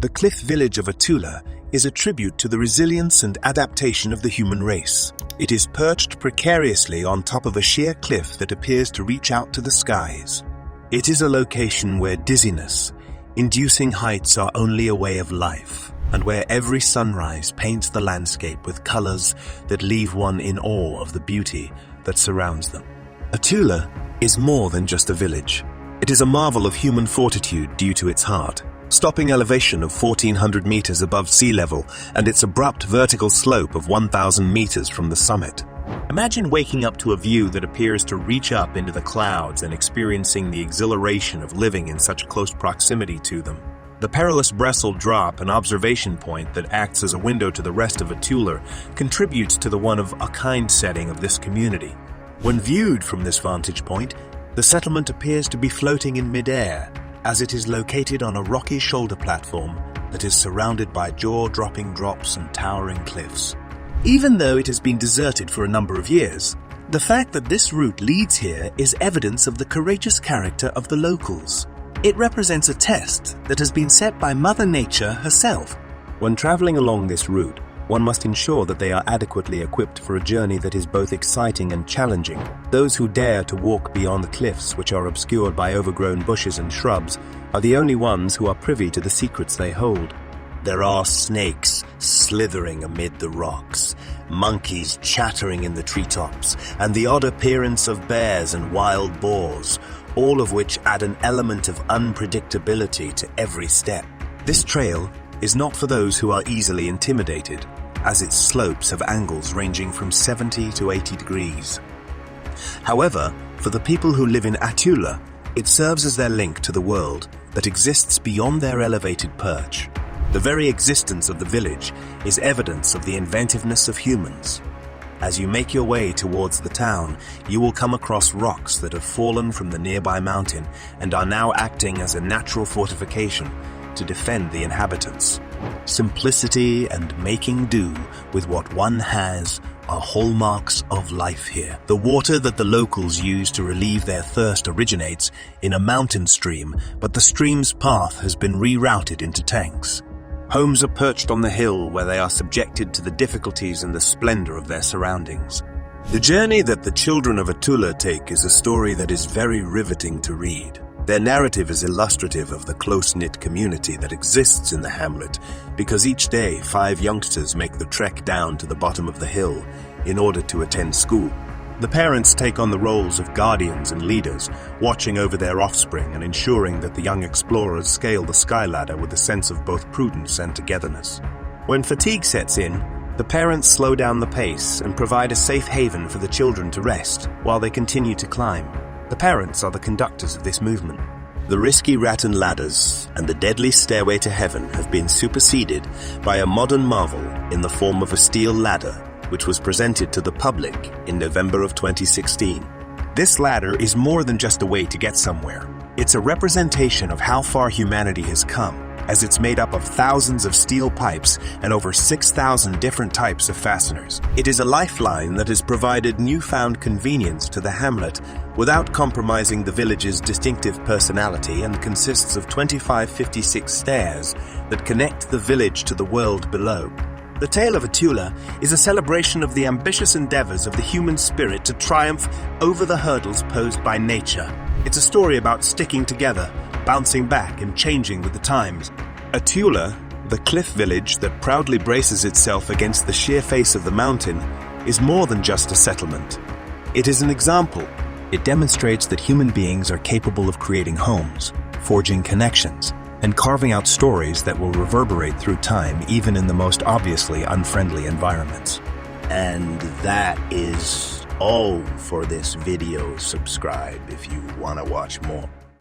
The cliff village of Atuler is a tribute to the resilience and adaptation of the human race. It is perched precariously on top of a sheer cliff that appears to reach out to the skies. It is a location where dizziness-inducing heights are only a way of life, and where every sunrise paints the landscape with colors that leave one in awe of the beauty that surrounds them. Atuler is more than just a village. It is a marvel of human fortitude due to its hard, stopping elevation of 1,400 meters above sea level and its abrupt vertical slope of 1,000 meters from the summit. Imagine waking up to a view that appears to reach up into the clouds and experiencing the exhilaration of living in such close proximity to them. The perilous bristle drop, an observation point that acts as a window to the rest of Atuler, contributes to the one-of-a-kind setting of this community. When viewed from this vantage point, the settlement appears to be floating in mid-air, as it is located on a rocky shoulder platform that is surrounded by jaw-dropping drops and towering cliffs. Even though it has been deserted for a number of years, the fact that this route leads here is evidence of the courageous character of the locals. It represents a test that has been set by Mother Nature herself. When traveling along this route, one must ensure that they are adequately equipped for a journey that is both exciting and challenging. Those who dare to walk beyond the cliffs, which are obscured by overgrown bushes and shrubs, are the only ones who are privy to the secrets they hold. There are snakes slithering amid the rocks, monkeys chattering in the treetops, and the odd appearance of bears and wild boars, all of which add an element of unpredictability to every step. This trail is not for those who are easily intimidated, as its slopes have angles ranging from 70 to 80 degrees. However, for the people who live in Atuler, it serves as their link to the world that exists beyond their elevated perch. The very existence of the village is evidence of the inventiveness of humans. As you make your way towards the town, you will come across rocks that have fallen from the nearby mountain and are now acting as a natural fortification to defend the inhabitants. Simplicity and making do with what one has are hallmarks of life here. The water that the locals use to relieve their thirst originates in a mountain stream, but the stream's path has been rerouted into tanks. Homes are perched on the hill where they are subjected to the difficulties and the splendor of their surroundings. The journey that the children of Atuler take is a story that is very riveting to read. Their narrative is illustrative of the close-knit community that exists in the hamlet, because each day 5 youngsters make the trek down to the bottom of the hill in order to attend school. The parents take on the roles of guardians and leaders, watching over their offspring and ensuring that the young explorers scale the skyladder with a sense of both prudence and togetherness. When fatigue sets in, the parents slow down the pace and provide a safe haven for the children to rest while they continue to climb. The parents are the conductors of this movement. The risky rattan ladders and the deadly stairway to heaven have been superseded by a modern marvel in the form of a steel ladder, which was presented to the public in November of 2016. This ladder is more than just a way to get somewhere. It's a representation of how far humanity has come, as it's made up of thousands of steel pipes and over 6,000 different types of fasteners. It is a lifeline that has provided newfound convenience to the hamlet without compromising the village's distinctive personality, and consists of 2556 stairs that connect the village to the world below. The tale of Atuler is a celebration of the ambitious endeavors of the human spirit to triumph over the hurdles posed by nature. It's a story about sticking together, bouncing back, and changing with the times. Atuler, the cliff village that proudly braces itself against the sheer face of the mountain, is more than just a settlement. It is an example. It demonstrates that human beings are capable of creating homes, forging connections, and carving out stories that will reverberate through time, even in the most obviously unfriendly environments. And that is all for this video. Subscribe if you want to watch more.